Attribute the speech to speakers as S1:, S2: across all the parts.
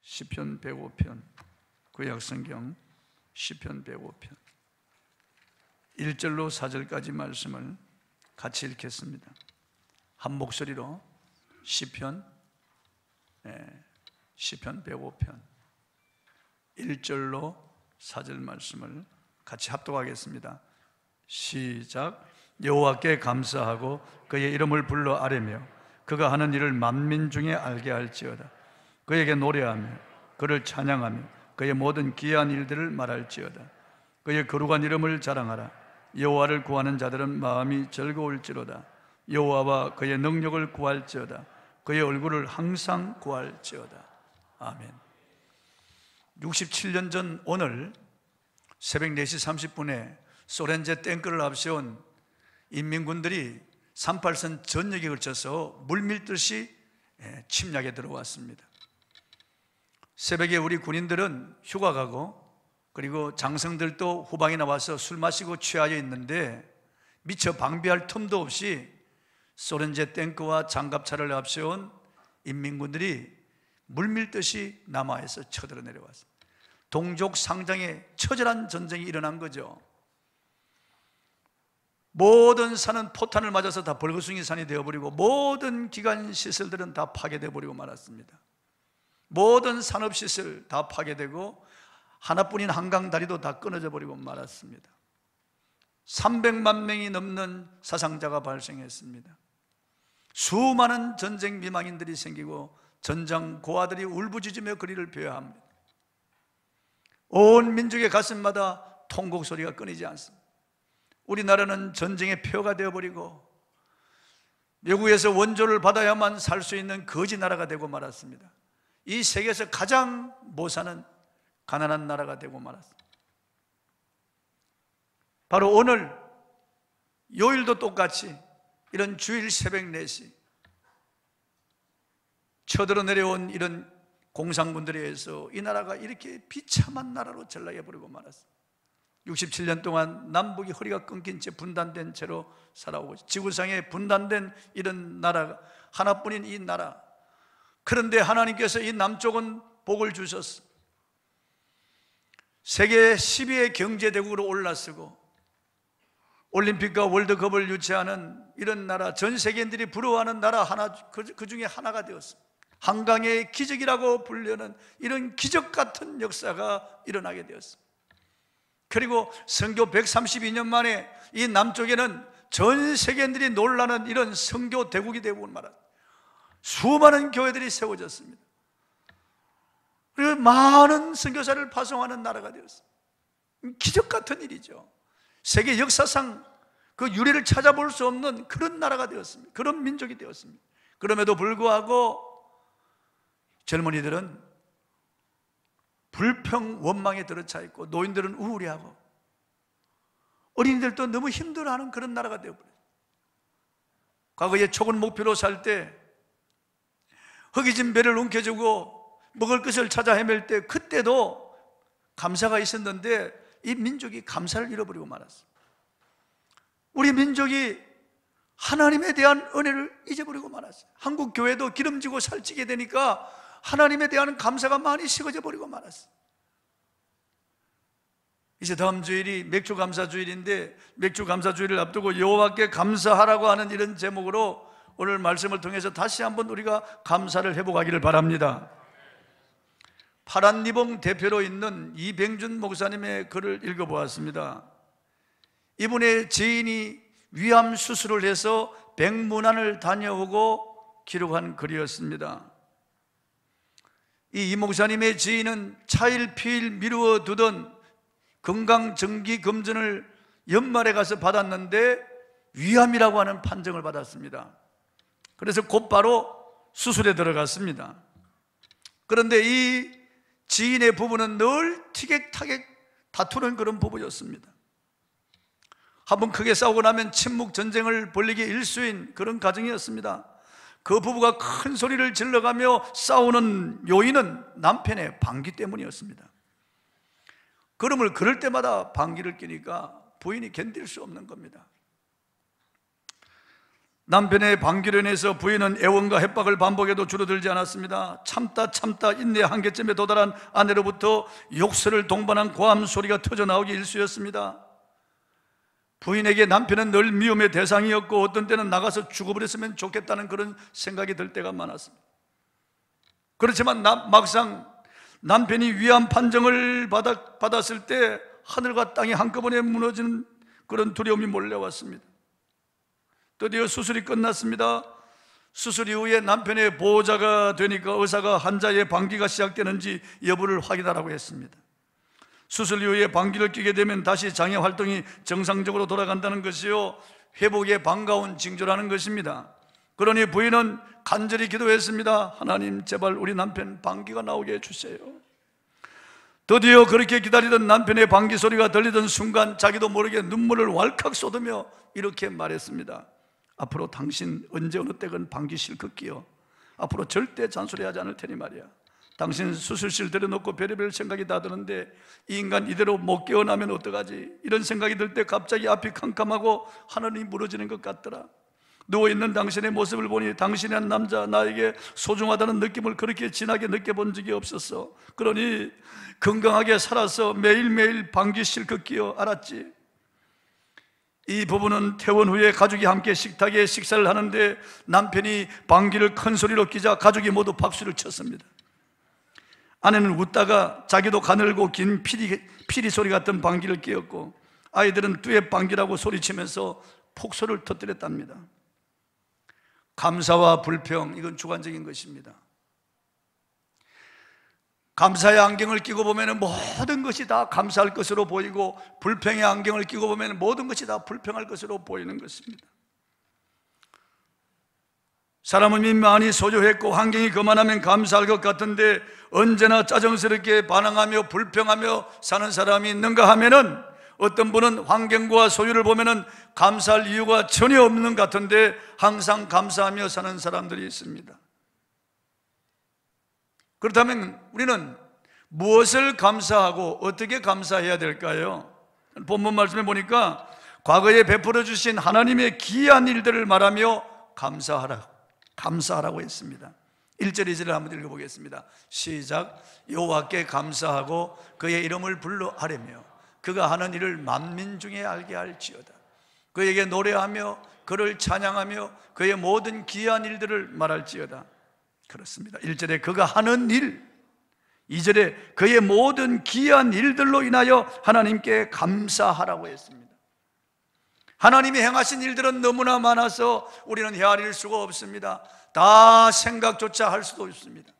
S1: 시편 105편, 구약성경 시편 105편 1절로 4절까지 말씀을 같이 읽겠습니다. 한 목소리로 시편 105편 1절로 4절 말씀을 같이 합독하겠습니다. 시작. 여호와께 감사하고 그의 이름을 불러 아뢰며 그가 하는 일을 만민 중에 알게 할지어다. 그에게 노래하며 그를 찬양하며 그의 모든 기이한 일들을 말할지어다. 그의 거룩한 이름을 자랑하라. 여호와를 구하는 자들은 마음이 즐거울지로다. 여호와와 그의 능력을 구할지어다. 그의 얼굴을 항상 구할지어다. 아멘. 67년 전 오늘 새벽 4시 30분에 소련제 탱크를 앞세운 인민군들이 38선 전역에 걸쳐서 물밀듯이 침략에 들어왔습니다. 새벽에 우리 군인들은 휴가 가고 그리고 장성들도 후방에 나와서 술 마시고 취하여 있는데 미처 방비할 틈도 없이 소련제 탱크와 장갑차를 앞세운 인민군들이 물밀듯이 남하에서 쳐들어 내려왔습니다. 동족 상장에 처절한 전쟁이 일어난 거죠. 모든 산은 포탄을 맞아서 다 벌거숭이 산이 되어버리고 모든 기관 시설들은 다 파괴되어 버리고 말았습니다. 모든 산업시설 다 파괴되고 하나뿐인 한강 다리도 다 끊어져 버리고 말았습니다. 300만 명이 넘는 사상자가 발생했습니다. 수많은 전쟁 미망인들이 생기고 전장 고아들이 울부짖으며 거리를 펴야 합니다. 온 민족의 가슴마다 통곡 소리가 끊이지 않습니다. 우리나라는 전쟁의 표가 되어버리고 외국에서 원조를 받아야만 살 수 있는 거지 나라가 되고 말았습니다. 이 세계에서 가장 못 사는 가난한 나라가 되고 말았습니다. 바로 오늘 요일도 똑같이 이런 주일 새벽 4시 쳐들어 내려온 이런 공산군들에 의해서 이 나라가 이렇게 비참한 나라로 전락해버리고 말았습니다. 67년 동안 남북이 허리가 끊긴 채 분단된 채로 살아오고 지구상에 분단된 이런 나라가 하나뿐인 이 나라. 그런데 하나님께서 이 남쪽은 복을 주셨어. 세계 10위의 경제대국으로 올라서고 올림픽과 월드컵을 유치하는 이런 나라, 전 세계인들이 부러워하는 나라 하나, 그 중에 하나가 되었습니다. 한강의 기적이라고 불리는 이런 기적 같은 역사가 일어나게 되었습니다. 그리고 선교 132년 만에 이 남쪽에는 전 세계인들이 놀라는 이런 선교 대국이 되고 말합니다. 수많은 교회들이 세워졌습니다. 그리고 많은 선교사를 파송하는 나라가 되었습니다. 기적 같은 일이죠. 세계 역사상 그 유래를 찾아볼 수 없는 그런 나라가 되었습니다. 그런 민족이 되었습니다. 그럼에도 불구하고 젊은이들은 불평 원망에 들어차 있고 노인들은 우울해하고 어린이들도 너무 힘들어하는 그런 나라가 되어버려요. 과거에 촉은 목표로 살 때 허기진 배를 움켜쥐고 먹을 것을 찾아 헤맬 때 그때도 감사가 있었는데 이 민족이 감사를 잃어버리고 말았어요. 우리 민족이 하나님에 대한 은혜를 잊어버리고 말았어요. 한국 교회도 기름지고 살찌게 되니까 하나님에 대한 감사가 많이 식어져 버리고 말았어요. 이제 다음 주일이 맥주 감사 주일인데 맥주 감사 주일을 앞두고 여호와께 감사하라고 하는 이런 제목으로 오늘 말씀을 통해서 다시 한번 우리가 감사를 회복하기를 바랍니다. 파란리봉 대표로 있는 이병준 목사님의 글을 읽어보았습니다. 이분의 지인이 위암 수술을 해서 백문안을 다녀오고 기록한 글이었습니다. 이 목사님의 지인은 차일피일 미루어 두던 건강정기검진을 연말에 가서 받았는데 위암이라고 하는 판정을 받았습니다. 그래서 곧바로 수술에 들어갔습니다. 그런데 이 지인의 부부는 늘 티격타격 다투는 그런 부부였습니다. 한번 크게 싸우고 나면 침묵 전쟁을 벌리기 일쑤인 그런 가정이었습니다. 그 부부가 큰 소리를 질러가며 싸우는 요인은 남편의 방귀 때문이었습니다. 그럴 때마다 방귀를 뀌니까 부인이 견딜 수 없는 겁니다. 남편의 방귀로 인해서 부인은 애원과 협박을 반복해도 줄어들지 않았습니다. 참다 인내 한계점에 도달한 아내로부터 욕설을 동반한 고함 소리가 터져나오기 일쑤였습니다. 부인에게 남편은 늘 미움의 대상이었고 어떤 때는 나가서 죽어버렸으면 좋겠다는 그런 생각이 들 때가 많았습니다. 그렇지만 막상 남편이 위암 판정을 받았을 때 하늘과 땅이 한꺼번에 무너지는 그런 두려움이 몰려왔습니다. 드디어 수술이 끝났습니다. 수술 이후에 남편의 보호자가 되니까 의사가 환자의 방귀가 시작되는지 여부를 확인하라고 했습니다. 수술 이후에 방귀를 뀌게 되면 다시 장애 활동이 정상적으로 돌아간다는 것이요, 회복의 반가운 징조라는 것입니다. 그러니 부인은 간절히 기도했습니다. 하나님, 제발 우리 남편 방귀가 나오게 해주세요. 드디어 그렇게 기다리던 남편의 방귀 소리가 들리던 순간 자기도 모르게 눈물을 왈칵 쏟으며 이렇게 말했습니다. 앞으로 당신 언제 어느 때건 방귀 실컷 끼어. 앞으로 절대 잔소리하지 않을 테니 말이야. 당신 수술실 들여놓고 별의별 생각이 다 드는데 이 인간 이대로 못 깨어나면 어떡하지? 이런 생각이 들 때 갑자기 앞이 캄캄하고 하늘이 무너지는 것 같더라. 누워있는 당신의 모습을 보니 당신이란 남자, 나에게 소중하다는 느낌을 그렇게 진하게 느껴본 적이 없었어. 그러니 건강하게 살아서 매일매일 방귀 실컷 끼어. 알았지? 이 부부는 퇴원 후에 가족이 함께 식탁에 식사를 하는데 남편이 방귀를 큰 소리로 끼자 가족이 모두 박수를 쳤습니다. 아내는 웃다가 자기도 가늘고 긴 피리 소리 같은 방귀를 뀌었고 아이들은 뚜엣 방귀라고 소리치면서 폭소를 터뜨렸답니다. 감사와 불평, 이건 주관적인 것입니다. 감사의 안경을 끼고 보면 모든 것이 다 감사할 것으로 보이고 불평의 안경을 끼고 보면 모든 것이 다 불평할 것으로 보이는 것입니다. 사람은 이 많이 소유했고 환경이 그만하면 감사할 것 같은데 언제나 짜증스럽게 반항하며 불평하며 사는 사람이 있는가 하면은 어떤 분은 환경과 소유를 보면은 감사할 이유가 전혀 없는 것 같은데 항상 감사하며 사는 사람들이 있습니다. 그렇다면 우리는 무엇을 감사하고 어떻게 감사해야 될까요? 본문 말씀에 보니까 과거에 베풀어 주신 하나님의 기이한 일들을 말하며 감사하라고 했습니다. 1절 2절을 한번 읽어보겠습니다. 시작. 여호와께 감사하고 그의 이름을 불러 아뢰며 그가 하는 일을 만민 중에 알게 할지어다. 그에게 노래하며 그를 찬양하며 그의 모든 기이한 일들을 말할지어다. 그렇습니다. 1절에 그가 하는 일, 2절에 그의 모든 기이한 일들로 인하여 하나님께 감사하라고 했습니다. 하나님이 행하신 일들은 너무나 많아서 우리는 헤아릴 수가 없습니다. 다 생각조차 할 수도 없습니다.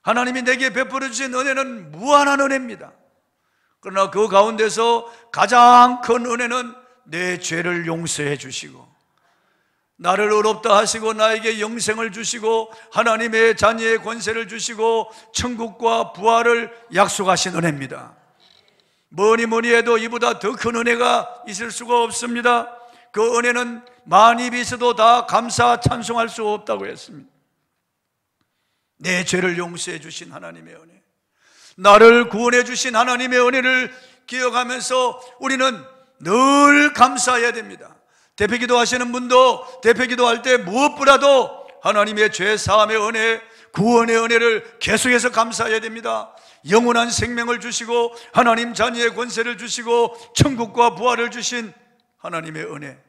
S1: 하나님이 내게 베풀어 주신 은혜는 무한한 은혜입니다. 그러나 그 가운데서 가장 큰 은혜는 내 죄를 용서해 주시고 나를 의롭다 하시고 나에게 영생을 주시고 하나님의 자녀의 권세를 주시고 천국과 부활을 약속하신 은혜입니다. 뭐니 해도 이보다 더 큰 은혜가 있을 수가 없습니다. 그 은혜는 많이 빚어도 다 감사 찬송할 수 없다고 했습니다. 내 죄를 용서해 주신 하나님의 은혜, 나를 구원해 주신 하나님의 은혜를 기억하면서 우리는 늘 감사해야 됩니다. 대표기도 하시는 분도 대표기도 할 때 무엇보다도 하나님의 죄 사함의 은혜, 구원의 은혜를 계속해서 감사해야 됩니다. 영원한 생명을 주시고 하나님 자녀의 권세를 주시고 천국과 부활을 주신 하나님의 은혜,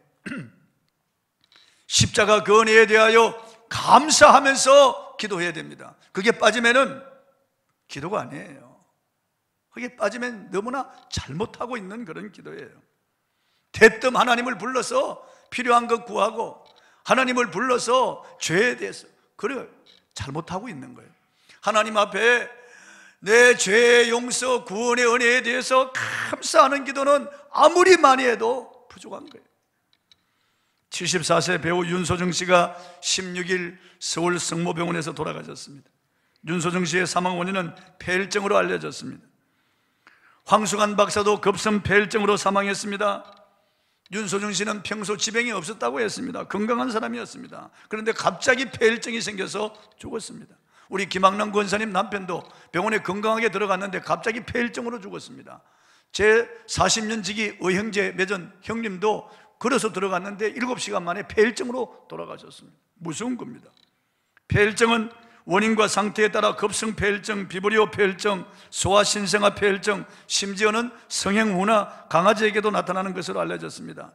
S1: 십자가 그 은혜에 대하여 감사하면서 기도해야 됩니다. 그게 빠지면은 기도가 아니에요. 그게 빠지면 너무나 잘못하고 있는 그런 기도예요. 대뜸 하나님을 불러서 필요한 것 구하고 하나님을 불러서 죄에 대해서 그래 잘못하고 있는 거예요. 하나님 앞에 내 죄의 용서, 구원의 은혜에 대해서 감사하는 기도는 아무리 많이 해도 부족한 거예요. 74세 배우 윤소정 씨가 16일 서울 성모병원에서 돌아가셨습니다. 윤소정 씨의 사망 원인은 폐혈증으로 알려졌습니다. 황수관 박사도 급성 폐혈증으로 사망했습니다. 윤소정 씨는 평소 지병이 없었다고 했습니다. 건강한 사람이었습니다. 그런데 갑자기 폐혈증이 생겨서 죽었습니다. 우리 김학남 권사님 남편도 병원에 건강하게 들어갔는데 갑자기 폐혈증으로 죽었습니다. 제 40년 지기 의형제 맺은 형님도 걸어서 들어갔는데 7시간 만에 폐혈증으로 돌아가셨습니다. 무서운 겁니다. 폐혈증은 원인과 상태에 따라 급성 폐혈증, 비브리오 폐혈증, 소아신생아 폐혈증, 심지어는 성행 후나 강아지에게도 나타나는 것으로 알려졌습니다.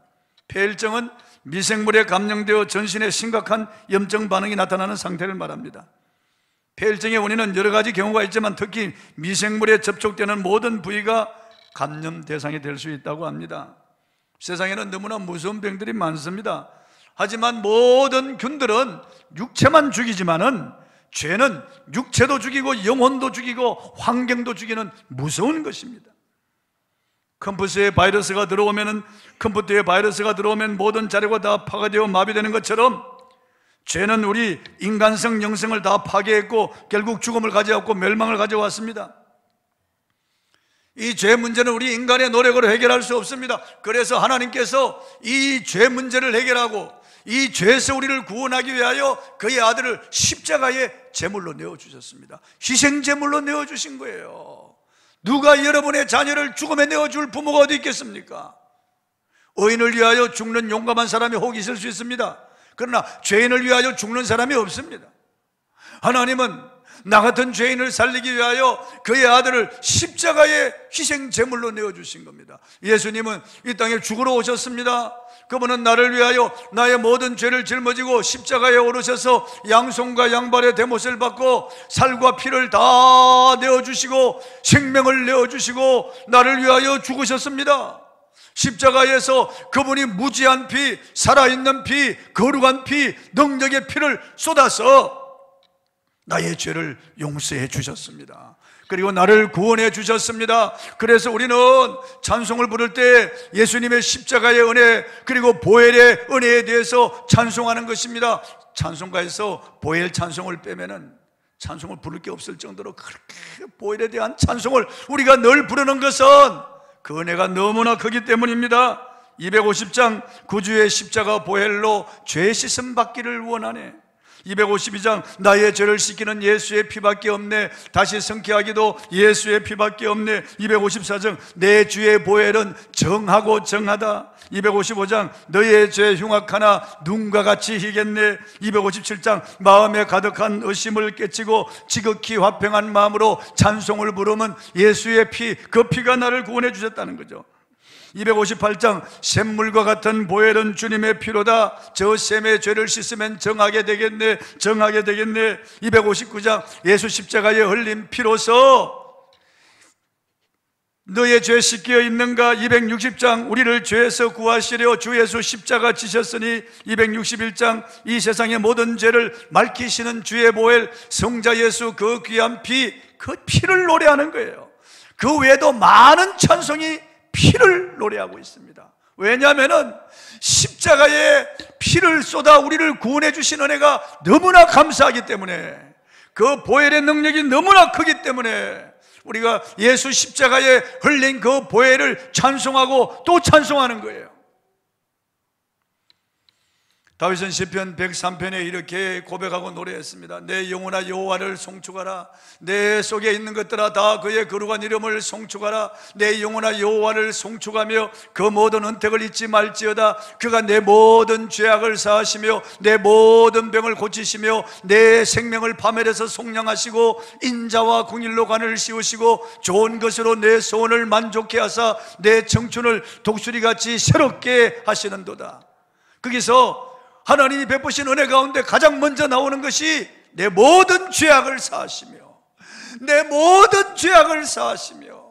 S1: 폐혈증은 미생물에 감염되어 전신에 심각한 염증 반응이 나타나는 상태를 말합니다. 폐혈증의 원인은 여러 가지 경우가 있지만 특히 미생물에 접촉되는 모든 부위가 감염 대상이 될 수 있다고 합니다. 세상에는 너무나 무서운 병들이 많습니다. 하지만 모든 균들은 육체만 죽이지만은 죄는 육체도 죽이고 영혼도 죽이고 환경도 죽이는 무서운 것입니다. 컴퓨터에 바이러스가 들어오면 모든 자료가 다 파괴되어 마비되는 것처럼 죄는 우리 인간성 영성을 다 파괴했고 결국 죽음을 가져왔고 멸망을 가져왔습니다. 이 죄 문제는 우리 인간의 노력으로 해결할 수 없습니다. 그래서 하나님께서 이 죄 문제를 해결하고 이 죄에서 우리를 구원하기 위하여 그의 아들을 십자가에 제물로 내어주셨습니다. 희생제물로 내어주신 거예요. 누가 여러분의 자녀를 죽음에 내어줄 부모가 어디 있겠습니까? 의인을 위하여 죽는 용감한 사람이 혹 있을 수 있습니다. 그러나 죄인을 위하여 죽는 사람이 없습니다. 하나님은 나 같은 죄인을 살리기 위하여 그의 아들을 십자가에 희생 제물로 내어주신 겁니다. 예수님은 이 땅에 죽으러 오셨습니다. 그분은 나를 위하여 나의 모든 죄를 짊어지고 십자가에 오르셔서 양손과 양발의 대못을 받고 살과 피를 다 내어주시고 생명을 내어주시고 나를 위하여 죽으셨습니다. 십자가에서 그분이 무지한 피, 살아있는 피, 거룩한 피, 능력의 피를 쏟아서 나의 죄를 용서해 주셨습니다. 그리고 나를 구원해 주셨습니다. 그래서 우리는 찬송을 부를 때 예수님의 십자가의 은혜 그리고 보혈의 은혜에 대해서 찬송하는 것입니다. 찬송가에서 보혈 찬송을 빼면은 찬송을 부를 게 없을 정도로 그렇게 보혈에 대한 찬송을 우리가 늘 부르는 것은 그 은혜가 너무나 크기 때문입니다. 250장 구주의 십자가 보혈로 죄 씻음 받기를 원하네. 252장 나의 죄를 씻기는 예수의 피밖에 없네. 다시 성취하기도 예수의 피밖에 없네. 254장 내 주의 보혈은 정하고 정하다. 255장 너의 죄 흉악하나 눈과 같이 희겠네. 257장 마음에 가득한 의심을 깨치고 지극히 화평한 마음으로 찬송을 부르면 예수의 피, 그 피가 나를 구원해 주셨다는 거죠. 258장 샘물과 같은 보혈은 주님의 피로다. 저 샘의 죄를 씻으면 정하게 되겠네. 정하게 되겠네. 259장 예수 십자가에 흘린 피로서 너의 죄 씻겨 있는가. 260장 우리를 죄에서 구하시려 주 예수 십자가 지셨으니. 261장 이 세상의 모든 죄를 맑히시는 주의 보혈 성자 예수 그 귀한 피, 그 피를 노래하는 거예요. 그 외에도 많은 찬송이 피를 노래하고 있습니다. 왜냐하면 십자가에 피를 쏟아 우리를 구원해 주신 은혜가 너무나 감사하기 때문에, 그 보혈의 능력이 너무나 크기 때문에 우리가 예수 십자가에 흘린 그 보혈을 찬송하고 또 찬송하는 거예요. 다윗은 시편 103편에 이렇게 고백하고 노래했습니다. 내 영혼아 여호와를 송축하라. 내 속에 있는 것들아 다 그의 거룩한 이름을 송축하라. 내 영혼아 여호와를 송축하며 그 모든 은택을 잊지 말지어다. 그가 내 모든 죄악을 사하시며 내 모든 병을 고치시며 내 생명을 파멸해서 속량하시고 인자와 궁일로 관을 씌우시고 좋은 것으로 내 소원을 만족케 하사 내 청춘을 독수리같이 새롭게 하시는도다. 거기서 하나님이 베푸신 은혜 가운데 가장 먼저 나오는 것이 내 모든 죄악을 사하시며, 내 모든 죄악을 사하시며,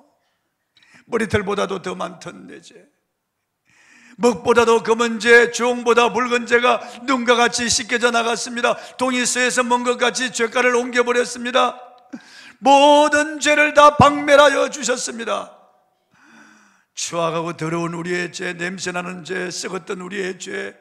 S1: 머리털보다도 더 많던 내 죄, 먹보다도 검은 죄, 주홍보다 붉은 죄가 눈과 같이 씻겨져 나갔습니다. 동이서에서 먼 것 같이 죄가를 옮겨버렸습니다. 모든 죄를 다 박멸하여 주셨습니다. 추악하고 더러운 우리의 죄, 냄새나는 죄, 썩었던 우리의 죄,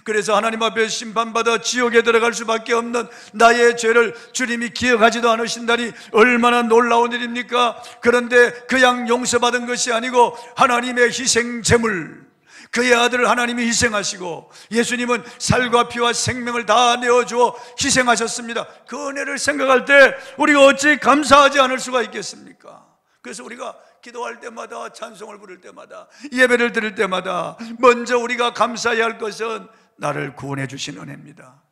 S1: 그래서 하나님 앞에 심판받아 지옥에 들어갈 수밖에 없는 나의 죄를 주님이 기억하지도 않으신다니 얼마나 놀라운 일입니까? 그런데 그냥 용서받은 것이 아니고 하나님의 희생제물, 그의 아들을 하나님이 희생하시고 예수님은 살과 피와 생명을 다 내어주어 희생하셨습니다. 그 은혜를 생각할 때 우리가 어찌 감사하지 않을 수가 있겠습니까? 그래서 우리가 기도할 때마다, 찬송을 부를 때마다, 예배를 드릴 때마다 먼저 우리가 감사해야 할 것은 나를 구원해 주신 은혜입니다.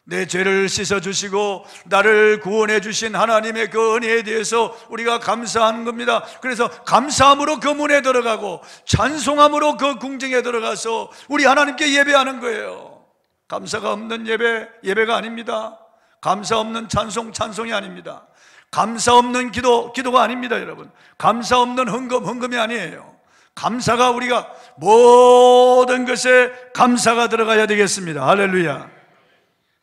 S1: 내 죄를 씻어주시고 나를 구원해 주신 하나님의 그 은혜에 대해서 우리가 감사하는 겁니다. 그래서 감사함으로 그 문에 들어가고 찬송함으로 그 궁정에 들어가서 우리 하나님께 예배하는 거예요. 감사가 없는 예배, 예배가 아닙니다. 감사 없는 찬송, 찬송이 아닙니다. 감사 없는 기도, 기도가 아닙니다. 여러분, 감사 없는 헌금, 헌금이 아니에요. 감사가, 우리가 모든 것에 감사가 들어가야 되겠습니다. 할렐루야.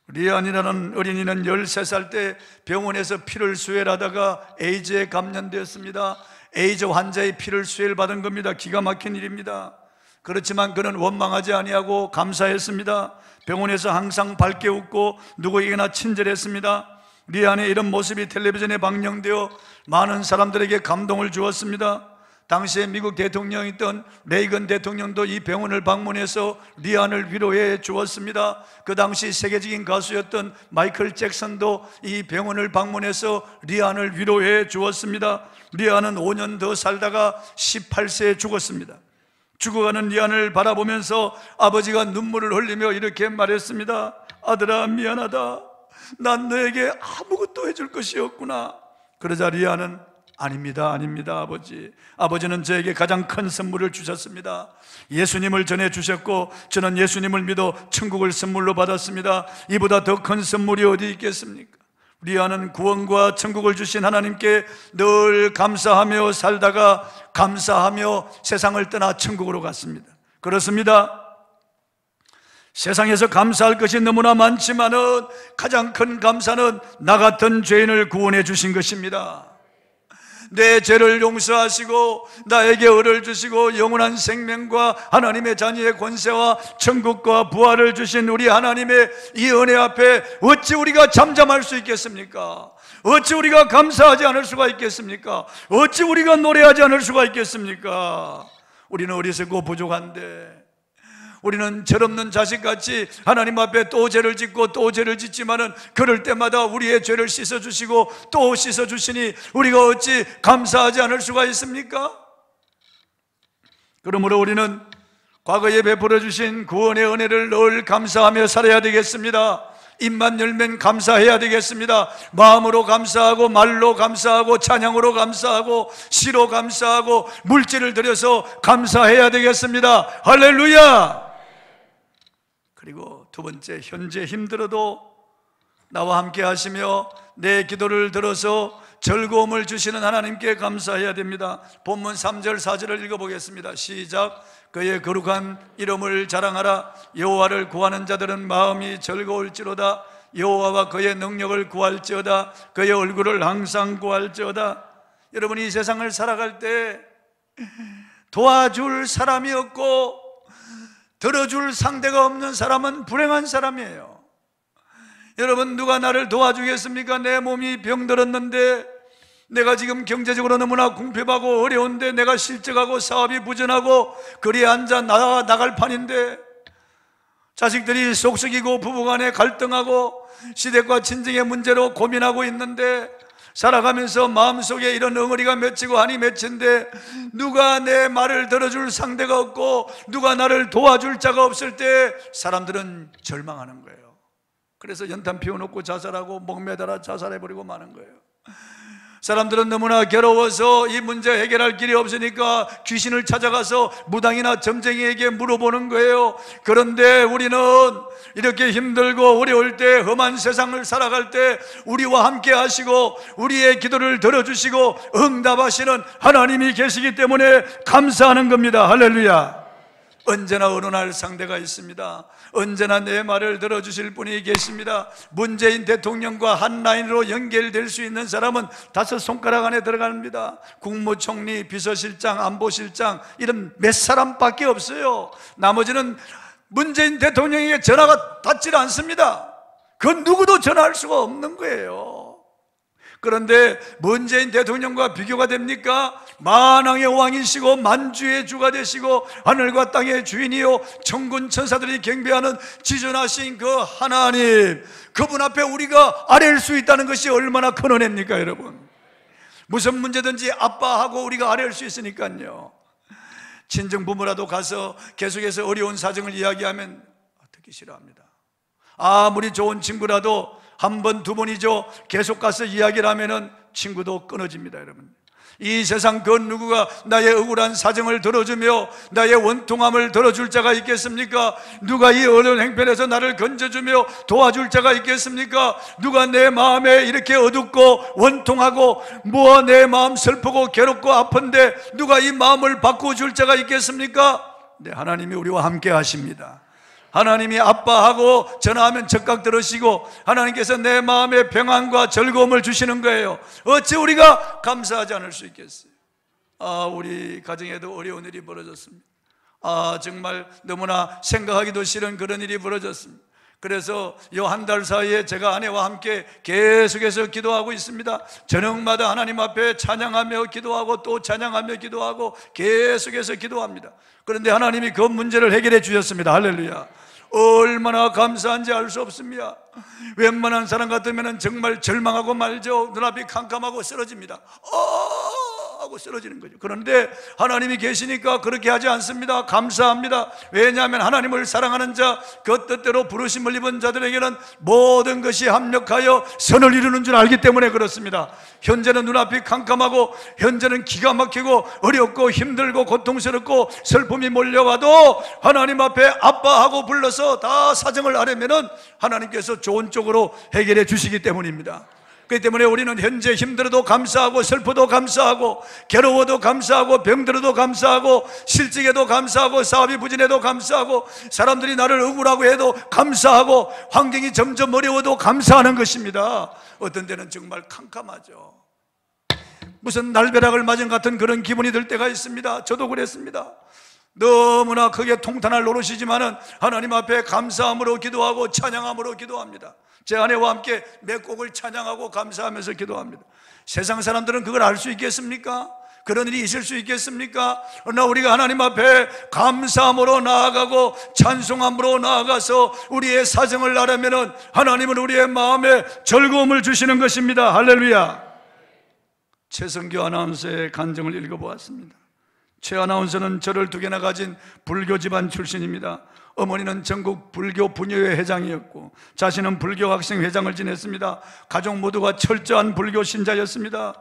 S1: 리안이라는 어린이는 13살 때 병원에서 피를 수혈하다가 에이즈에 감염되었습니다. 에이즈 환자의 피를 수혈 받은 겁니다. 기가 막힌 일입니다. 그렇지만 그는 원망하지 아니하고 감사했습니다. 병원에서 항상 밝게 웃고 누구에게나 친절했습니다. 리안의 이런 모습이 텔레비전에 방영되어 많은 사람들에게 감동을 주었습니다. 당시에 미국 대통령이었던 레이건 대통령도 이 병원을 방문해서 리안을 위로해 주었습니다. 그 당시 세계적인 가수였던 마이클 잭슨도 이 병원을 방문해서 리안을 위로해 주었습니다. 리안은 5년 더 살다가 18세에 죽었습니다. 죽어가는 리안을 바라보면서 아버지가 눈물을 흘리며 이렇게 말했습니다. 아들아, 미안하다. 난 너에게 아무것도 해줄 것이 없구나. 그러자 리안은 아닙니다, 아닙니다, 아버지. 아버지는 저에게 가장 큰 선물을 주셨습니다. 예수님을 전해주셨고 저는 예수님을 믿어 천국을 선물로 받았습니다. 이보다 더 큰 선물이 어디 있겠습니까? 리아는 구원과 천국을 주신 하나님께 늘 감사하며 살다가 감사하며 세상을 떠나 천국으로 갔습니다. 그렇습니다. 세상에서 감사할 것이 너무나 많지만은 가장 큰 감사는 나 같은 죄인을 구원해 주신 것입니다. 내 죄를 용서하시고 나에게 의를 주시고 영원한 생명과 하나님의 자녀의 권세와 천국과 부활을 주신 우리 하나님의 이 은혜 앞에 어찌 우리가 잠잠할 수 있겠습니까? 어찌 우리가 감사하지 않을 수가 있겠습니까? 어찌 우리가 노래하지 않을 수가 있겠습니까? 우리는 어리석고 부족한데, 우리는 철없는 자식같이 하나님 앞에 또 죄를 짓고 또 죄를 짓지만은 그럴 때마다 우리의 죄를 씻어주시고 또 씻어주시니 우리가 어찌 감사하지 않을 수가 있습니까? 그러므로 우리는 과거에 베풀어 주신 구원의 은혜를 늘 감사하며 살아야 되겠습니다. 입만 열면 감사해야 되겠습니다. 마음으로 감사하고 말로 감사하고 찬양으로 감사하고 시로 감사하고 물질을 들여서 감사해야 되겠습니다. 할렐루야. 그리고 두 번째, 현재 힘들어도 나와 함께 하시며 내 기도를 들어서 즐거움을 주시는 하나님께 감사해야 됩니다. 본문 3절 4절을 읽어보겠습니다. 시작. 그의 거룩한 이름을 자랑하라. 여호와를 구하는 자들은 마음이 즐거울지로다. 여호와와 그의 능력을 구할지어다. 그의 얼굴을 항상 구할지어다. 여러분이 이 세상을 살아갈 때 도와줄 사람이 없고 들어줄 상대가 없는 사람은 불행한 사람이에요. 여러분, 누가 나를 도와주겠습니까? 내 몸이 병들었는데, 내가 지금 경제적으로 너무나 궁핍하고 어려운데, 내가 실직하고 사업이 부진하고 거리에 앉아 나갈 판인데, 자식들이 속썩이고 부부간에 갈등하고 시댁과 친정의 문제로 고민하고 있는데, 살아가면서 마음속에 이런 엉어리가 맺히고 한이 맺힌데 누가 내 말을 들어줄 상대가 없고 누가 나를 도와줄 자가 없을 때 사람들은 절망하는 거예요. 그래서 연탄 피워놓고 자살하고 목매달아 자살해버리고 마는 거예요. 사람들은 너무나 괴로워서 이 문제 해결할 길이 없으니까 귀신을 찾아가서 무당이나 점쟁이에게 물어보는 거예요. 그런데 우리는 이렇게 힘들고 어려울 때, 험한 세상을 살아갈 때 우리와 함께 하시고 우리의 기도를 들어주시고 응답하시는 하나님이 계시기 때문에 감사하는 겁니다. 할렐루야. 언제나 의논할 상대가 있습니다. 언제나 내 말을 들어주실 분이 계십니다. 문재인 대통령과 한 라인으로 연결될 수 있는 사람은 5손가락 안에 들어갑니다. 국무총리, 비서실장, 안보실장 이런 몇 사람밖에 없어요. 나머지는 문재인 대통령에게 전화가 닿질 않습니다. 그건 누구도 전화할 수가 없는 거예요. 그런데 문재인 대통령과 비교가 됩니까? 만왕의 왕이시고 만주의 주가 되시고 하늘과 땅의 주인이요 천군 천사들이 경배하는 지존하신 그 하나님, 그분 앞에 우리가 아랠 수 있다는 것이 얼마나 큰 은혜입니까? 여러분, 무슨 문제든지 아빠하고 우리가 아뢰할 수 있으니까요. 친정 부모라도 가서 계속해서 어려운 사정을 이야기하면 듣기 싫어합니다. 아무리 좋은 친구라도 한 번, 두 번이죠, 계속 가서 이야기를 하면은 친구도 끊어집니다. 여러분, 이 세상 그 누구가 나의 억울한 사정을 들어주며 나의 원통함을 들어줄 자가 있겠습니까? 누가 이 어려운 행편에서 나를 건져주며 도와줄 자가 있겠습니까? 누가 내 마음에 이렇게 어둡고 원통하고 뭐 내 마음 슬프고 괴롭고 아픈데 누가 이 마음을 바꿔줄 자가 있겠습니까? 네, 하나님이 우리와 함께 하십니다. 하나님이 아빠하고 전화하면 적각 들으시고 하나님께서 내 마음에 평안과 즐거움을 주시는 거예요. 어찌 우리가 감사하지 않을 수 있겠어요? 우리 가정에도 어려운 일이 벌어졌습니다. 정말 너무나 생각하기도 싫은 그런 일이 벌어졌습니다. 그래서 이 한 달 사이에 제가 아내와 함께 계속해서 기도하고 있습니다. 저녁마다 하나님 앞에 찬양하며 기도하고 또 찬양하며 기도하고 계속해서 기도합니다. 그런데 하나님이 그 문제를 해결해 주셨습니다. 할렐루야. 얼마나 감사한지 알 수 없습니다. 웬만한 사람 같으면 정말 절망하고 말죠. 눈앞이 캄캄하고 쓰러집니다. 하고 쓰러지는 거죠. 그런데 하나님이 계시니까 그렇게 하지 않습니다. 감사합니다. 왜냐하면 하나님을 사랑하는 자, 그 뜻대로 부르심을 입은 자들에게는 모든 것이 합력하여 선을 이루는 줄 알기 때문에 그렇습니다. 현재는 눈앞이 캄캄하고 현재는 기가 막히고 어렵고 힘들고 고통스럽고 슬픔이 몰려와도 하나님 앞에 아빠하고 불러서 다 사정을 아뢰면은 하나님께서 좋은 쪽으로 해결해 주시기 때문입니다. 그렇기 때문에 우리는 현재 힘들어도 감사하고 슬퍼도 감사하고 괴로워도 감사하고 병들어도 감사하고 실직해도 감사하고 사업이 부진해도 감사하고 사람들이 나를 억울하고 해도 감사하고 환경이 점점 어려워도 감사하는 것입니다. 어떤 때는 정말 캄캄하죠. 무슨 날벼락을 맞은 같은 그런 기분이 들 때가 있습니다. 저도 그랬습니다. 너무나 크게 통탄할 노릇이지만은 하나님 앞에 감사함으로 기도하고 찬양함으로 기도합니다. 제 아내와 함께 몇 곡을 찬양하고 감사하면서 기도합니다. 세상 사람들은 그걸 알 수 있겠습니까? 그런 일이 있을 수 있겠습니까? 그러나 우리가 하나님 앞에 감사함으로 나아가고 찬송함으로 나아가서 우리의 사정을 아뢰면은 하나님은 우리의 마음에 즐거움을 주시는 것입니다. 할렐루야. 최성교 아나운서의 간증을 읽어보았습니다. 최 아나운서는 저를 2개나 가진 불교 집안 출신입니다. 어머니는 전국 불교 분여회 회장이었고 자신은 불교 학생 회장을 지냈습니다. 가족 모두가 철저한 불교 신자였습니다.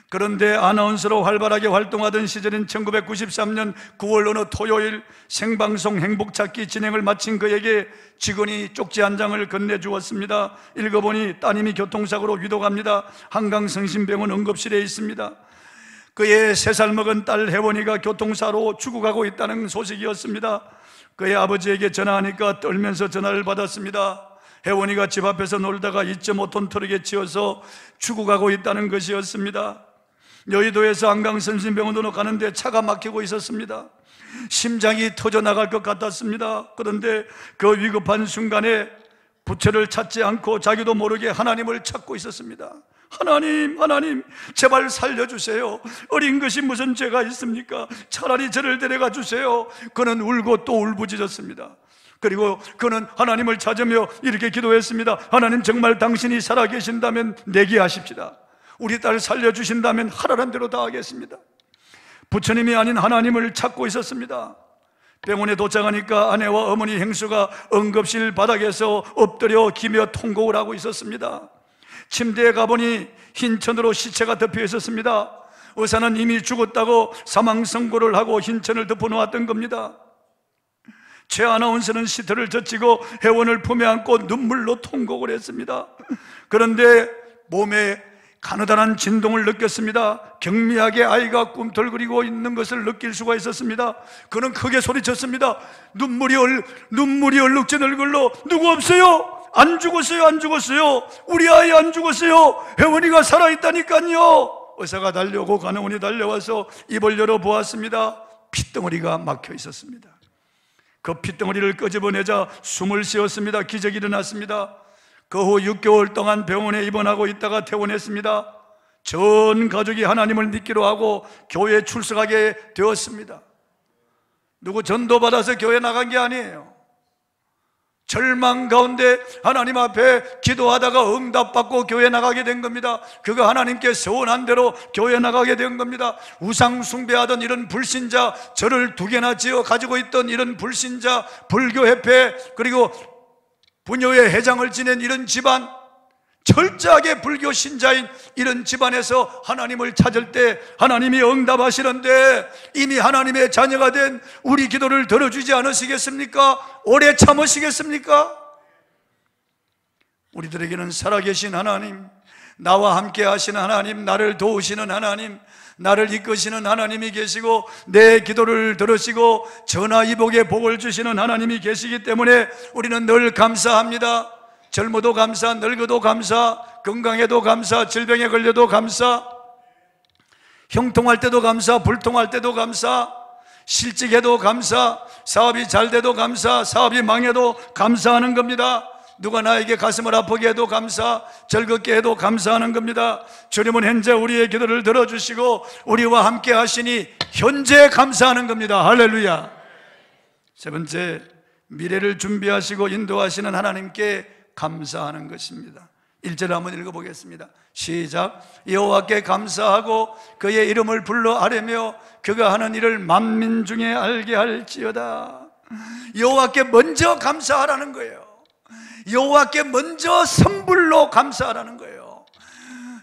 S1: 그런데 아나운서로 활발하게 활동하던 시절인 1993년 9월 어느 토요일 생방송 행복찾기 진행을 마친 그에게 직원이 쪽지 한 장을 건네주었습니다. 읽어보니 따님이 교통사고로 위독합니다. 한강성심병원 응급실에 있습니다. 그의 3살 먹은 딸 혜원이가 교통사고로 죽어가고 있다는 소식이었습니다. 그의 아버지에게 전화하니까 떨면서 전화를 받았습니다. 혜원이가 집 앞에서 놀다가 2.5톤 트럭에 치여서 죽어가고 있다는 것이었습니다. 여의도에서 한강성심병원으로 가는데 차가 막히고 있었습니다. 심장이 터져나갈 것 같았습니다. 그런데 그 위급한 순간에 부처를 찾지 않고 자기도 모르게 하나님을 찾고 있었습니다. 하나님 제발 살려주세요. 어린 것이 무슨 죄가 있습니까? 차라리 저를 데려가 주세요. 그는 울고 또 울부짖었습니다. 그리고 그는 하나님을 찾으며 이렇게 기도했습니다. 하나님, 정말 당신이 살아계신다면 내게 하십시다. 우리 딸 살려주신다면 하라는 대로 다 하겠습니다. 부처님이 아닌 하나님을 찾고 있었습니다. 병원에 도착하니까 아내와 어머니 행수가 응급실 바닥에서 엎드려 기며 통곡을 하고 있었습니다. 침대에 가보니 흰 천으로 시체가 덮여 있었습니다. 의사는 이미 죽었다고 사망 선고를 하고 흰 천을 덮어 놓았던 겁니다. 최 아나운서는 시트를 젖히고 혜원을 품에 안고 눈물로 통곡을 했습니다. 그런데 몸에 가느다란 진동을 느꼈습니다. 경미하게 아이가 꿈틀거리고 있는 것을 느낄 수가 있었습니다. 그는 크게 소리쳤습니다. 눈물이 얼룩진 얼굴로 누구 없어요? 안 죽었어요, 안 죽었어요. 우리 아이 안 죽었어요. 혜원이가 살아있다니까요. 의사가 달려오고 간호원이 달려와서 입을 열어보았습니다. 핏덩어리가 막혀 있었습니다. 그 핏덩어리를 끄집어내자 숨을 쉬었습니다. 기적이 일어났습니다. 그 후 6개월 동안 병원에 입원하고 있다가 퇴원했습니다. 전 가족이 하나님을 믿기로 하고 교회에 출석하게 되었습니다. 누구 전도받아서 교회 나간 게 아니에요. 절망 가운데 하나님 앞에 기도하다가 응답받고 교회 나가게 된 겁니다. 그가 하나님께 서원한 대로 교회 나가게 된 겁니다. 우상 숭배하던 이런 불신자, 절을 2개나 지어 가지고 있던 이런 불신자, 불교협회, 그리고 부녀회 회장을 지낸 이런 집안, 철저하게 불교 신자인 이런 집안에서 하나님을 찾을 때 하나님이 응답하시는데, 이미 하나님의 자녀가 된 우리 기도를 들어주지 않으시겠습니까? 오래 참으시겠습니까? 우리들에게는 살아계신 하나님, 나와 함께 하시는 하나님, 나를 도우시는 하나님, 나를 이끄시는 하나님이 계시고 내 기도를 들으시고 전화위복의 복을 주시는 하나님이 계시기 때문에 우리는 늘 감사합니다. 젊어도 감사, 늙어도 감사, 건강해도 감사, 질병에 걸려도 감사, 형통할 때도 감사, 불통할 때도 감사, 실직해도 감사, 사업이 잘 돼도 감사, 사업이 망해도 감사하는 겁니다. 누가 나에게 가슴을 아프게 해도 감사, 즐겁게 해도 감사하는 겁니다. 주님은 현재 우리의 기도를 들어주시고 우리와 함께 하시니 현재 감사하는 겁니다. 할렐루야. 세 번째, 미래를 준비하시고 인도하시는 하나님께 감사하는 것입니다. 1절 한번 읽어보겠습니다. 시작. 여호와께 감사하고 그의 이름을 불러 아뢰며 그가 하는 일을 만민 중에 알게 할지어다. 여호와께 먼저 감사하라는 거예요. 여호와께 먼저 선불로 감사하라는 거예요.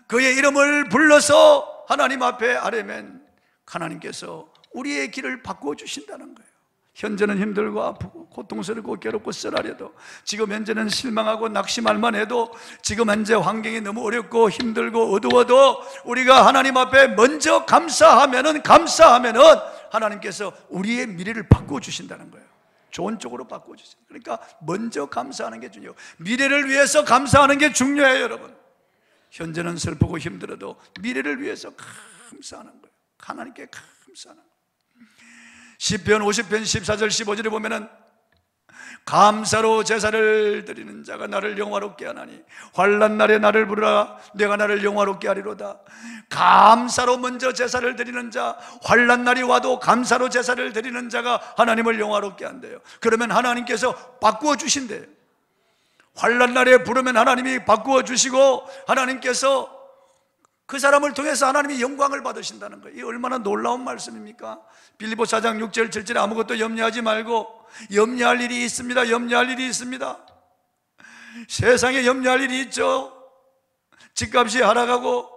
S1: 그의 이름을 불러서 하나님 앞에 아뢰면 하나님께서 우리의 길을 바꿔주신다는 거예요. 현재는 힘들고 아프고 고통스럽고 괴롭고 쓰라려도, 지금 현재는 실망하고 낙심할만 해도, 지금 현재 환경이 너무 어렵고 힘들고 어두워도 우리가 하나님 앞에 먼저 감사하면은 하나님께서 우리의 미래를 바꿔주신다는 거예요. 좋은 쪽으로 바꿔주세요. 그러니까 먼저 감사하는 게 중요해요. 미래를 위해서 감사하는 게 중요해요, 여러분. 현재는 슬프고 힘들어도 미래를 위해서 감사하는 거예요. 하나님께 감사하는 거예요. 시편 50편 14절 15절에 보면은 감사로 제사를 드리는 자가 나를 영화롭게 하나니 환난 날에 나를 부르라 내가 나를 영화롭게 하리로다. 감사로 먼저 제사를 드리는 자, 환난 날이 와도 감사로 제사를 드리는 자가 하나님을 영화롭게 한대요. 그러면 하나님께서 바꾸어 주신대요. 환난 날에 부르면 하나님이 바꾸어 주시고 하나님께서 그 사람을 통해서 하나님이 영광을 받으신다는 거예요. 이 얼마나 놀라운 말씀입니까? 빌립보 4장 6절 7절에 아무것도 염려하지 말고, 염려할 일이 있습니다. 염려할 일이 있습니다. 세상에 염려할 일이 있죠. 집값이 하락하고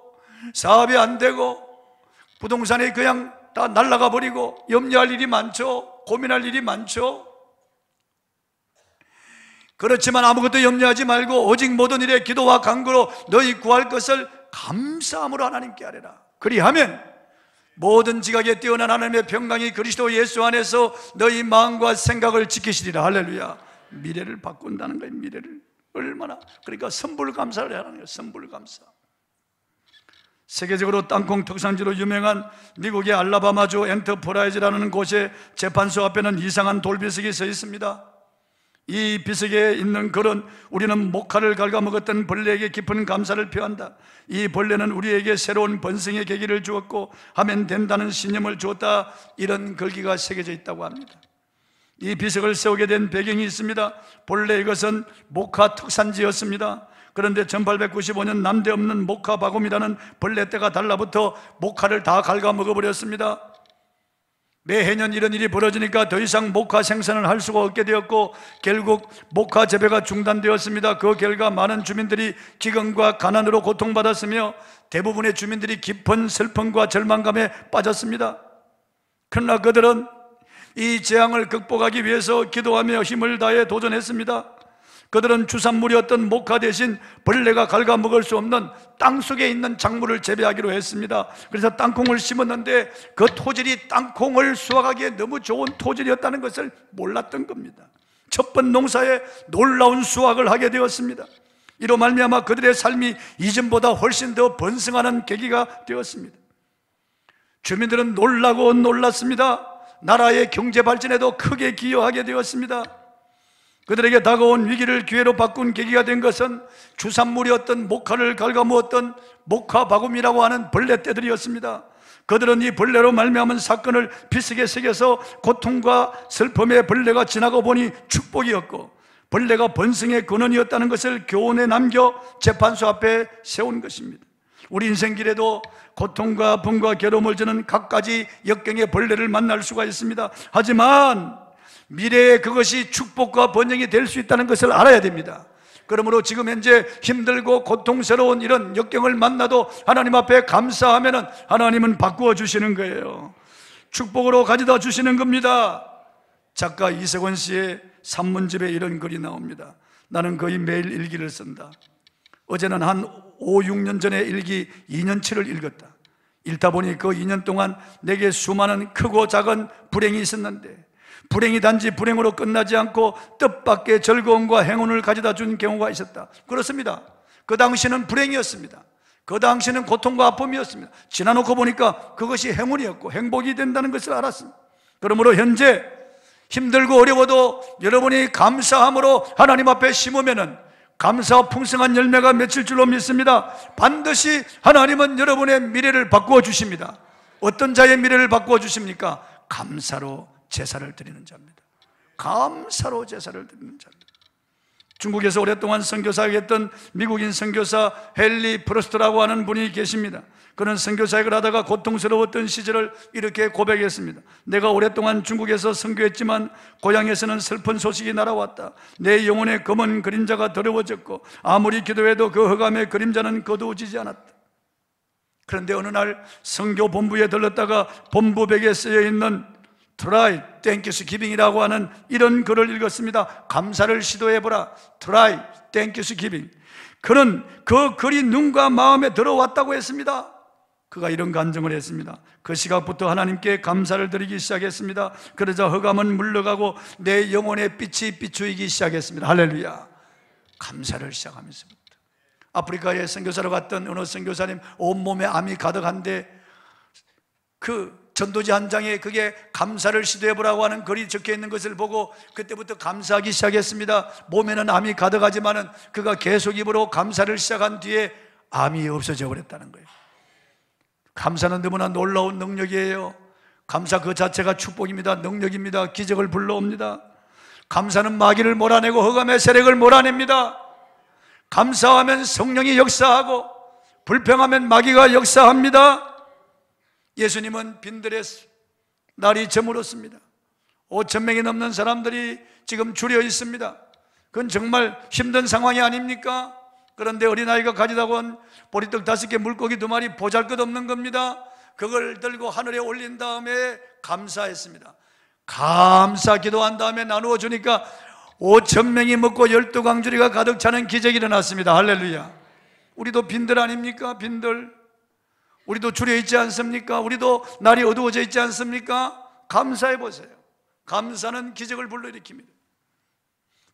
S1: 사업이 안 되고 부동산이 그냥 다 날아가 버리고 염려할 일이 많죠. 고민할 일이 많죠. 그렇지만 아무것도 염려하지 말고 오직 모든 일에 기도와 간구로 너희 구할 것을 감사함으로 하나님께 아뢰라. 그리하면 모든 지각에 뛰어난 하나님의 평강이 그리스도 예수 안에서 너희 마음과 생각을 지키시리라. 할렐루야. 미래를 바꾼다는 거예요. 미래를 얼마나. 그러니까 선불감사를 하는 거예요. 선불감사. 세계적으로 땅콩 특산지로 유명한 미국의 알라바마주 엔터프라이즈라는 곳의 재판소 앞에는 이상한 돌비석이 서 있습니다. 이 비석에 있는 글은 우리는 목화를 갉아먹었던 벌레에게 깊은 감사를 표한다. 이 벌레는 우리에게 새로운 번성의 계기를 주었고 하면 된다는 신념을 주었다. 이런 글귀가 새겨져 있다고 합니다. 이 비석을 세우게 된 배경이 있습니다. 본래 이것은 목화 특산지였습니다. 그런데 1895년 남대없는 목화 바곰이라는 벌레떼가 달라붙어 목화를 다 갉아먹어버렸습니다. 매해년 이런 일이 벌어지니까 더 이상 목화 생산을 할 수가 없게 되었고 결국 목화 재배가 중단되었습니다. 그 결과 많은 주민들이 기근과 가난으로 고통받았으며 대부분의 주민들이 깊은 슬픔과 절망감에 빠졌습니다. 그러나 그들은 이 재앙을 극복하기 위해서 기도하며 힘을 다해 도전했습니다. 그들은 주산물이었던 목화 대신 벌레가 갉아먹을 수 없는 땅속에 있는 작물을 재배하기로 했습니다. 그래서 땅콩을 심었는데 그 토질이 땅콩을 수확하기에 너무 좋은 토질이었다는 것을 몰랐던 겁니다. 첫번 농사에 놀라운 수확을 하게 되었습니다. 이로 말미암아 그들의 삶이 이전보다 훨씬 더 번성하는 계기가 되었습니다. 주민들은 놀라고 놀랐습니다. 나라의 경제 발전에도 크게 기여하게 되었습니다. 그들에게 다가온 위기를 기회로 바꾼 계기가 된 것은 주산물이었던 목화를 갉아먹었던 목화 바곰이라고 하는 벌레떼들이었습니다. 그들은 이 벌레로 말미암은 사건을 비석에 새겨서 고통과 슬픔의 벌레가 지나고 보니 축복이었고 벌레가 번성의 근원이었다는 것을 교훈에 남겨 재판소 앞에 세운 것입니다. 우리 인생길에도 고통과 아픔과 괴로움을 주는 갖가지 역경의 벌레를 만날 수가 있습니다. 하지만 미래에 그것이 축복과 번영이 될 수 있다는 것을 알아야 됩니다. 그러므로 지금 현재 힘들고 고통스러운 이런 역경을 만나도 하나님 앞에 감사하면 하나님은 바꾸어 주시는 거예요. 축복으로 가져다 주시는 겁니다. 작가 이세권 씨의 산문집에 이런 글이 나옵니다. 나는 거의 매일 일기를 쓴다. 어제는 한 5, 6년 전의 일기 2년치를 읽었다. 읽다 보니 그 2년 동안 내게 수많은 크고 작은 불행이 있었는데 불행이 단지 불행으로 끝나지 않고 뜻밖의 즐거움과 행운을 가져다 준 경우가 있었다. 그렇습니다. 그 당시는 불행이었습니다. 그 당시는 고통과 아픔이었습니다. 지나놓고 보니까 그것이 행운이었고 행복이 된다는 것을 알았습니다. 그러므로 현재 힘들고 어려워도 여러분이 감사함으로 하나님 앞에 심으면은 감사와 풍성한 열매가 맺힐 줄로 믿습니다. 반드시 하나님은 여러분의 미래를 바꾸어 주십니다. 어떤 자의 미래를 바꾸어 주십니까? 감사로 제사를 드리는 자입니다. 감사로 제사를 드리는 자입니다. 중국에서 오랫동안 선교사역했던 미국인 선교사 헨리 프로스트라고 하는 분이 계십니다. 그는 선교사역을 하다가 고통스러웠던 시절을 이렇게 고백했습니다. 내가 오랫동안 중국에서 선교했지만 고향에서는 슬픈 소식이 날아왔다. 내 영혼의 검은 그림자가 더러워졌고 아무리 기도해도 그 흑암의 그림자는 거두어지지 않았다. 그런데 어느 날 선교 본부에 들렀다가 본부벽에 쓰여있는 Try, Thanksgiving이라고 하는 이런 글을 읽었습니다. 감사를 시도해보라. Try, Thanksgiving. 그는 그 글이 눈과 마음에 들어왔다고 했습니다. 그가 이런 간증을 했습니다. 그 시각부터 하나님께 감사를 드리기 시작했습니다. 그러자 흑암은 물러가고 내 영혼의 빛이 비추이기 시작했습니다. 할렐루야. 감사를 시작하면서부터. 아프리카에 선교사로 갔던 어느 선교사님 온몸에 암이 가득한데 그 전도지 한 장에 그게 감사를 시도해보라고 하는 글이 적혀있는 것을 보고 그때부터 감사하기 시작했습니다. 몸에는 암이 가득하지만은 그가 계속 입으로 감사를 시작한 뒤에 암이 없어져 버렸다는 거예요. 감사는 너무나 놀라운 능력이에요. 감사 그 자체가 축복입니다. 능력입니다. 기적을 불러옵니다. 감사는 마귀를 몰아내고 흑암의 세력을 몰아냅니다. 감사하면 성령이 역사하고 불평하면 마귀가 역사합니다. 예수님은 빈들에 날이 저물었습니다. 5,000명이 넘는 사람들이 지금 줄여 있습니다. 그건 정말 힘든 상황이 아닙니까? 그런데 어린아이가 가져다 온 보리떡 5개, 물고기 2마리 보잘것없는 겁니다. 그걸 들고 하늘에 올린 다음에 감사했습니다. 감사 기도한 다음에 나누어 주니까 5,000명이 먹고 12광주리가 가득 차는 기적이 일어났습니다. 할렐루야. 우리도 빈들 아닙니까? 빈들. 우리도 줄여 있지 않습니까? 우리도 날이 어두워져 있지 않습니까? 감사해 보세요. 감사는 기적을 불러일으킵니다.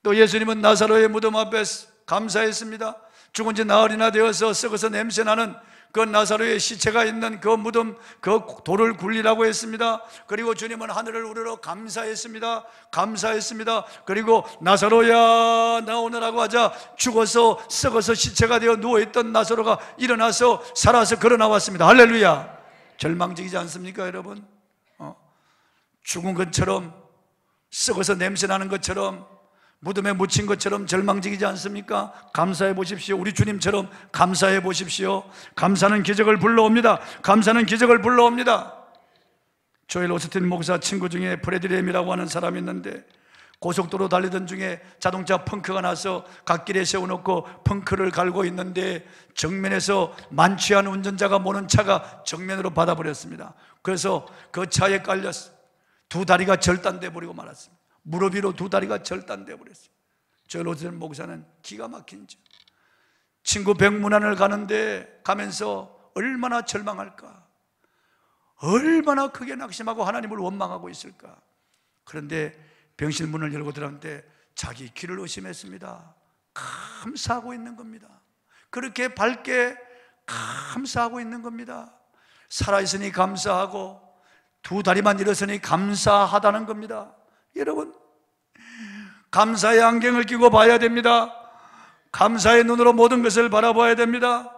S1: 또 예수님은 나사로의 무덤 앞에 감사했습니다. 죽은 지 나흘이나 되어서 썩어서 냄새나는 그 나사로의 시체가 있는 그 무덤, 그 돌을 굴리라고 했습니다. 그리고 주님은 하늘을 우러러 감사했습니다. 감사했습니다. 그리고 나사로야 나오너라고 하자 죽어서 썩어서 시체가 되어 누워있던 나사로가 일어나서 살아서 걸어 나왔습니다. 할렐루야. 절망적이지 않습니까 여러분? 죽은 것처럼 썩어서 냄새나는 것처럼 무덤에 묻힌 것처럼 절망적이지 않습니까? 감사해 보십시오. 우리 주님처럼 감사해 보십시오. 감사는 기적을 불러옵니다. 감사는 기적을 불러옵니다. 조엘 오스틴 목사 친구 중에 프레디 램이라고 하는 사람이 있는데 고속도로 달리던 중에 자동차 펑크가 나서 갓길에 세워놓고 펑크를 갈고 있는데 정면에서 만취한 운전자가 모는 차가 정면으로 받아버렸습니다. 그래서 그 차에 깔려서 두 다리가 절단돼 버리고 말았습니다. 무릎 위로 두 다리가 절단되어 버렸어요. 조엘 오스틴 목사는 기가 막힌 줄. 친구 병문안을 가는데 가면서 얼마나 절망할까, 얼마나 크게 낙심하고 하나님을 원망하고 있을까. 그런데 병실 문을 열고 들어갔는데 자기 귀를 의심했습니다. 감사하고 있는 겁니다. 그렇게 밝게 감사하고 있는 겁니다. 살아있으니 감사하고 두 다리만 일어서니 감사하다는 겁니다. 여러분, 감사의 안경을 끼고 봐야 됩니다. 감사의 눈으로 모든 것을 바라봐야 됩니다.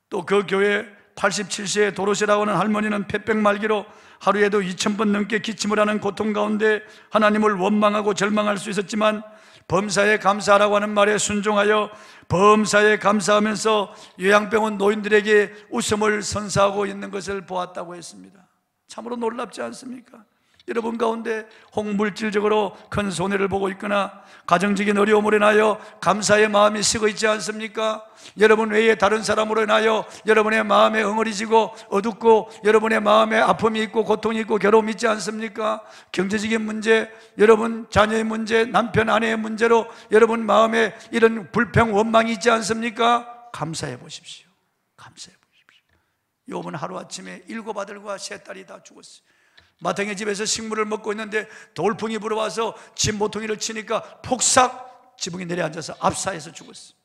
S1: 또 그 교회 87세의 도로시라고 하는 할머니는 폐병말기로 하루에도 2,000번 넘게 기침을 하는 고통 가운데 하나님을 원망하고 절망할 수 있었지만 범사에 감사하라고 하는 말에 순종하여 범사에 감사하면서 요양병원 노인들에게 웃음을 선사하고 있는 것을 보았다고 했습니다. 참으로 놀랍지 않습니까? 여러분 가운데 홍물질적으로 큰 손해를 보고 있거나 가정적인 어려움으로 인하여 감사의 마음이 식어 있지 않습니까? 여러분 외에 다른 사람으로 인하여 여러분의 마음에 엉어리지고 어둡고 여러분의 마음에 아픔이 있고 고통이 있고 괴로움이 있지 않습니까? 경제적인 문제, 여러분 자녀의 문제, 남편 아내의 문제로 여러분 마음에 이런 불평 원망이 있지 않습니까? 감사해 보십시오. 감사해 보십시오. 욥은 하루아침에 7 아들과 3 딸이 다 죽었어요. 마탱의 집에서 식물을 먹고 있는데 돌풍이 불어와서 집 모퉁이를 치니까 폭삭 지붕에 내려앉아서 압사해서 죽었어.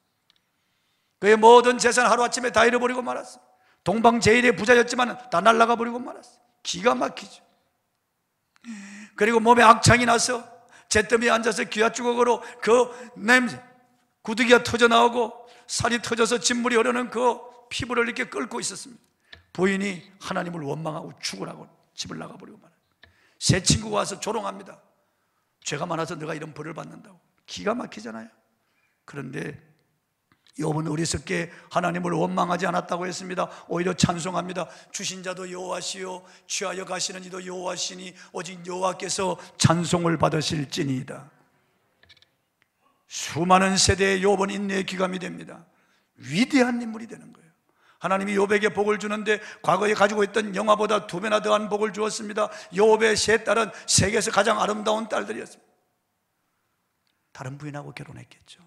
S1: 그의 모든 재산 하루아침에 다 잃어버리고 말았어. 동방제일의 부자였지만 다 날아가 버리고 말았어. 기가 막히죠. 그리고 몸에 악창이 나서 잿더미에 앉아서 귀화주걱으로 그 냄새, 구더기가 터져나오고 살이 터져서 진물이 흐르는 그 피부를 이렇게 끓고 있었습니다. 부인이 하나님을 원망하고 죽으라고 집을 나가버리고 말아요. 새 친구가 와서 조롱합니다. 죄가 많아서 너가 이런 벌을 받는다고. 기가 막히잖아요. 그런데 욥은 어리석게 하나님을 원망하지 않았다고 했습니다. 오히려 찬송합니다. 주신 자도 여호와시요 취하여 가시는 이도 여호와시니 오직 여호와께서 찬송을 받으실지니이다. 수많은 세대의 욥은 인내의 귀감이 됩니다. 위대한 인물이 되는 거예요. 하나님이 욥에게 복을 주는데 과거에 가지고 있던 영화보다 2배나 더한 복을 주었습니다. 욥의 3 딸은 세계에서 가장 아름다운 딸들이었습니다. 다른 부인하고 결혼했겠죠.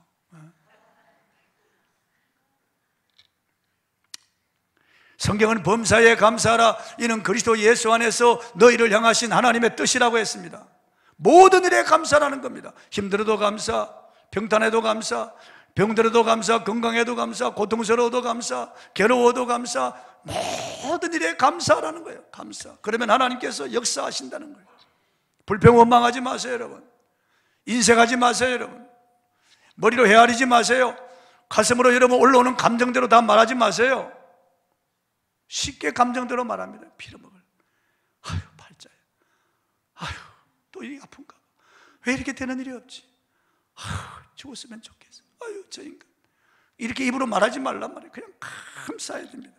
S1: 성경은 범사에 감사하라, 이는 그리스도 예수 안에서 너희를 향하신 하나님의 뜻이라고 했습니다. 모든 일에 감사라는 겁니다. 힘들어도 감사, 평탄해도 감사, 병들어도 감사, 건강해도 감사, 고통스러워도 감사, 괴로워도 감사, 모든 일에 감사라는 거예요. 감사. 그러면 하나님께서 역사하신다는 거예요. 불평 원망하지 마세요, 여러분. 인색하지 마세요, 여러분. 머리로 헤아리지 마세요. 가슴으로 여러분 올라오는 감정대로 다 말하지 마세요. 쉽게 감정대로 말합니다. 빌어먹을. 아유, 팔자야. 아유, 또 이 아픈가? 왜 이렇게 되는 일이 없지? 아유, 죽었으면 좋겠어. 아유, 저 인간. 이렇게 입으로 말하지 말란 말이에요. 그냥 감사해야 됩니다.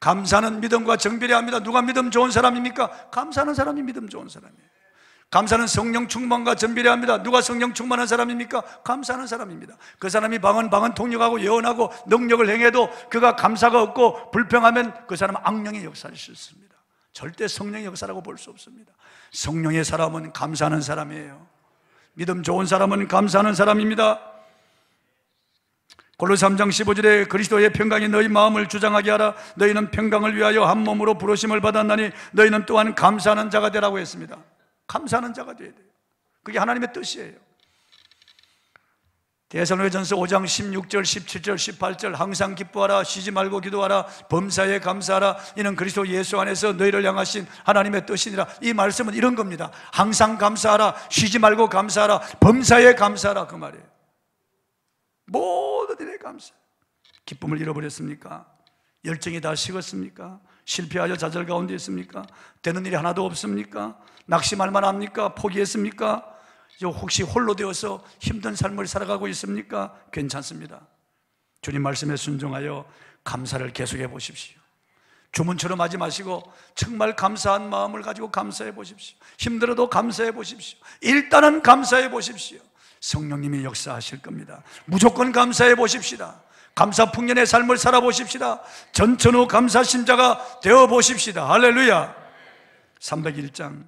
S1: 감사는 믿음과 정비례 합니다. 누가 믿음 좋은 사람입니까? 감사하는 사람이 믿음 좋은 사람이에요. 감사는 성령 충만과 전비례 합니다. 누가 성령 충만한 사람입니까? 감사하는 사람입니다. 그 사람이 방언 통역하고 예언하고 능력을 행해도 그가 감사가 없고 불평하면 그 사람은 악령의 역사를 싣습니다. 절대 성령의 역사라고 볼 수 없습니다. 성령의 사람은 감사하는 사람이에요. 믿음 좋은 사람은 감사하는 사람입니다. 골로새 3장 15절에 그리스도의 평강이 너희 마음을 주장하게 하라. 너희는 평강을 위하여 한 몸으로 부르심을 받았나니 너희는 또한 감사하는 자가 되라고 했습니다. 감사하는 자가 되어야 돼요. 그게 하나님의 뜻이에요. 데살로니가전서 5장 16절, 17절, 18절 항상 기뻐하라, 쉬지 말고 기도하라, 범사에 감사하라, 이는 그리스도 예수 안에서 너희를 향하신 하나님의 뜻이니라. 이 말씀은 이런 겁니다. 항상 감사하라, 쉬지 말고 감사하라, 범사에 감사하라, 그 말이에요. 모든 일에 감사. 기쁨을 잃어버렸습니까? 열정이 다 식었습니까? 실패하여 좌절 가운데 있습니까? 되는 일이 하나도 없습니까? 낙심할 만합니까? 포기했습니까? 혹시 홀로 되어서 힘든 삶을 살아가고 있습니까? 괜찮습니다. 주님 말씀에 순종하여 감사를 계속해 보십시오. 주문처럼 하지 마시고 정말 감사한 마음을 가지고 감사해 보십시오. 힘들어도 감사해 보십시오. 일단은 감사해 보십시오. 성령님이 역사하실 겁니다. 무조건 감사해 보십시다. 감사 풍년의 삶을 살아보십시다. 전천후 감사신자가 되어 보십시다. 할렐루야. 301장